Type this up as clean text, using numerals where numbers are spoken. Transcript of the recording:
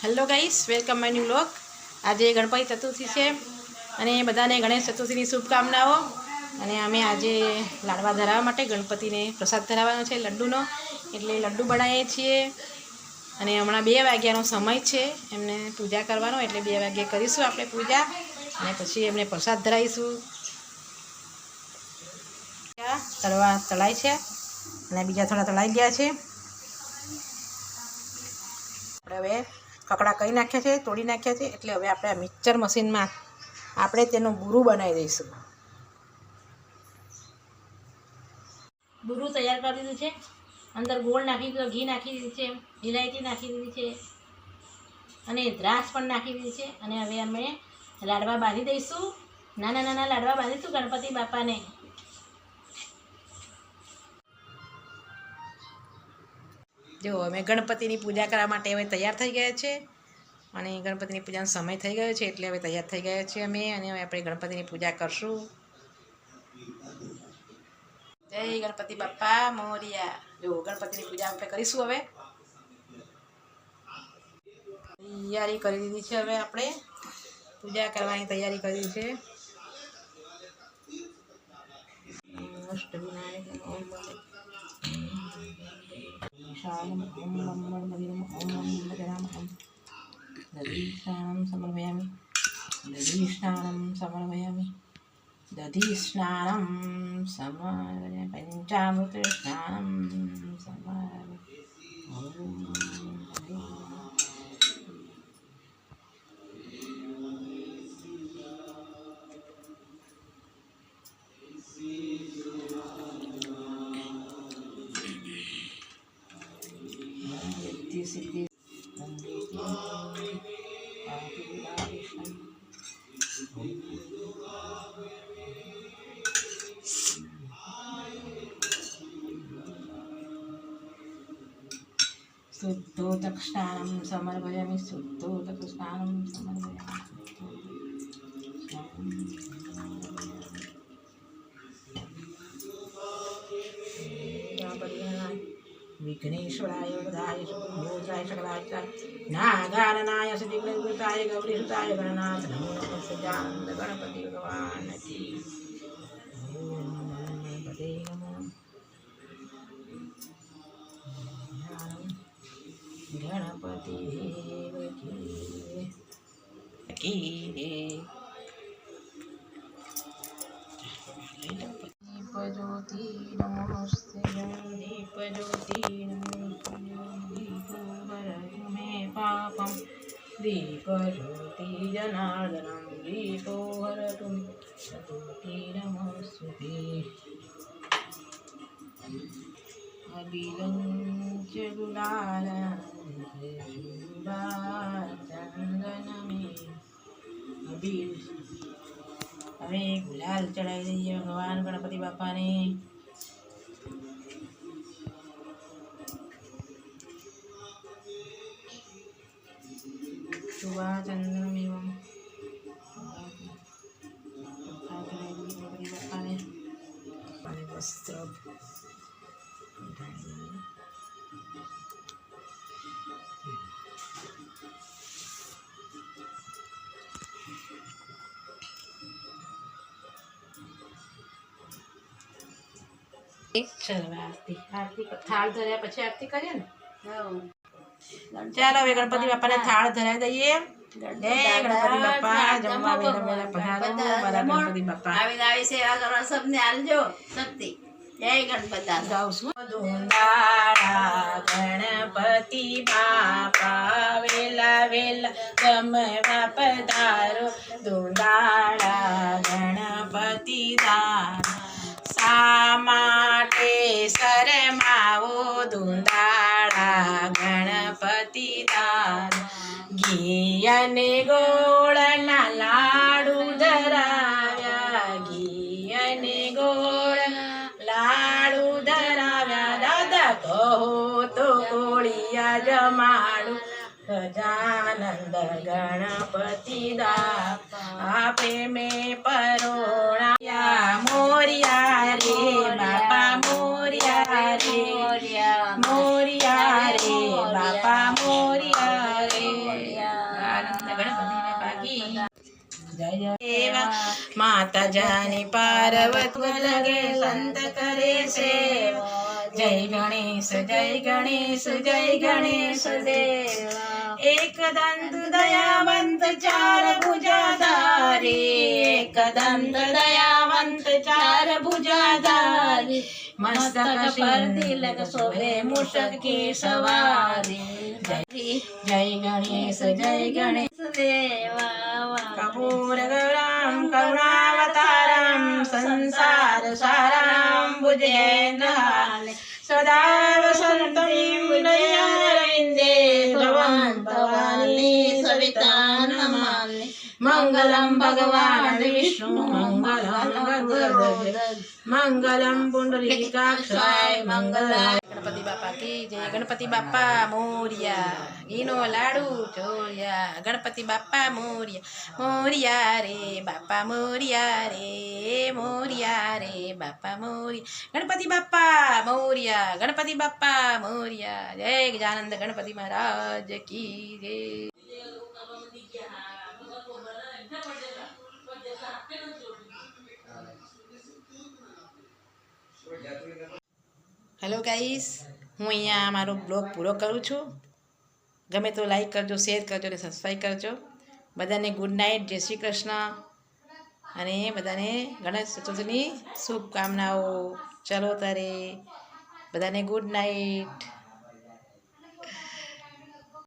Hello guys, welcome my new vlog. આજે ગણપતિ ચતુર્થી છે અને બધાને ગણેશ ચતુર્થીની શુભકામનાઓ। અને અમે આજે લાડવા ધરાવવા માટે ગણપતિને પ્રસાદ ધરાવવાનો છે લડ્ડુનો, એટલે લડ્ડુ બનાવીએ છીએ। અને હમણાં 2 વાગ્યાનો સમય છે એમને પૂજા કરવાનો, એટલે 2 વાગ્યે કરીશું આપણે પૂજા અને પછી એમને પ્રસાદ ધરાવીશું। તળવા તળાય છે અને બીજા થોડા તળાઈ ગયા છે। આપણે હવે કકડા કરી નાખ્યા છે, તોડી નાખ્યા છે, એટલે હવે આપણે આ મિક્સર મશીનમાં આપણે તેનું બુરું બનાવી દઈશું। બુરું તૈયાર કરી દીધું છે, અંદર ગોળ નાખી દીધો, ઘી નાખી દીધી છે, ઇલાયચી નાખી દીધી છે અને દ્રાક્ષ પણ નાખી દીધી છે। અને હવે અમે લાડવા બાંધી દઈશું, નાના નાના લાડવા બાંધીશું ગણપતિ બાપાને। જો અમે ગણપતિની પૂજા કરવા માટે હવે તૈયાર થઈ ગયા છે અને ગણપતિની પૂજાનો સમય થઈ ગયો છે, એટલે હવે તૈયાર થઈ ગયા છે અમે, અને હવે આપણે ગણપતિની પૂજા કરશું। જય ગણપતિ બાપા મોરિયા। જો ગણપતિની પૂજા આપણે કરીશું। હવે તૈયારી કરી દીધી છે, હવે આપણે પૂજા કરવાની તૈયારી કરી દીધી છે। અષ્ટવિનાયક ઓમ शायम ओम नमः नवीनम ओम नमः जनाम ओम दधीस्नानं समर्पयामि दधीस्नानं समर्पयामि दधीस्नानं समर्पयामि पंचामृत स्नानं समर्पयामि ओम सिद्धि शुद्धोदक स्नानं समर्पयामि शुद्धोदक स्नानं समर्पयामि विघ्नेश्वराय वरदाय सुखोत्राय सकलाय नागाननाय सिद्धिविनायकाय गौरीसुताय गणनाथ नमो नमः सच्चिदानंद गणपति भगवान की ओम गणपते नमः गणपति की ज्योति नमोस्ते दीप ज्योति दीपो भरतु मे पापं दीप ज्योति जनार्दनं दीपो हरतु ज्योति नमोस्तुते अबिलं च गुलालचन्दनमे अबिल હવે ગુલાલ ચડાવી દઈએ ભગવાન ગણપતિ બાપાને। શુભાચંદ્રમેવમ ગણપતિ બાપાને વસ્ત્ર चलो आरती आरती थाल धर्या પછી આરતી કરીએ ને। ચાલો હવે ગણપતિ બાપાને થાળ ધરાવી દઈએ। જય ગણપતિ બાપા જમવા વેલા વેલા પધારો મારા ગણપતિ બાપા આવી આવી સેવા કરો સબને આલજો શક્તિ। જય ગણપતિ ગાઉં છું। ધૂંધાળા ગણપતિ બાપા વેલા વેલા જમવા પધારો ધૂંધાળા ગણપતિ દાન શા માટે શરમાવો ધૂંધાળા ગણપતિ દાન ઘી અને ગોળના લાડુ ધરાવ્યા ઘી અને ગોળ લાડુ ધરાવ્યા દાદા કહો તો કોળિયા જમાડું ગજાનંદ ગણપતિ દાતા આપે મેં પરોણા મોરિયા રે બાપા મોરિયા રે મોરિયા રે બાપા મોરિયા રે જય જય સેવા માતા જાની પાર્વતી લગે સંત કરે સેવા જય ગણેશ જય ગણેશ જય ગણેશ દેવા એક દંત દયાવંત ચાર ભુજાધારી એક દંત દયાવંત ચાર ભુજાધારી મસ્તક પર તિલક શોભે મૂષક કી સવારી જય ગણેશ દેવા કપૂર ગૌરામ કરુણાવતારમ સંસાર સારામ ભુજેન્દ્રહાલ સદા વસંતમ હૃદયારવિંદે ભવં ભવાની સવિતા નમામિ મંગલમ ભગવાન વિષ્ણુ મંગલમ ગરુડધ્વજ મંગલમ પુંડરીકાક્ષાય મંગલાય ગણપતિ બાપા કી જય ગણપતિ બાપા મોરિયા ઘીનો લાડુ ચોર્યા ગણપતિ બાપા મોરિયા મોરિયા રે બાપા મોરિયા રે મોરિયા રે બાપા મોરિયા ગણપતિ બાપા મોરિયા ગણપતિ બાપા મોરિયા જય ગજાનંદ ગણપતિ મહારાજ કી જય હેલો ગાઈસ હું અહીંયા મારો બ્લોગ પૂરો કરું છું ગમે તો લાઈક કરજો શેર કરજો અને સબસ્ક્રાઈબ કરજો બધાને ગુડ નાઇટ જય શ્રી કૃષ્ણ અને બધાને ગણેશ ચતુર્થીની શુભકામનાઓ ચલો તારે બધાને ગુડ નાઇટ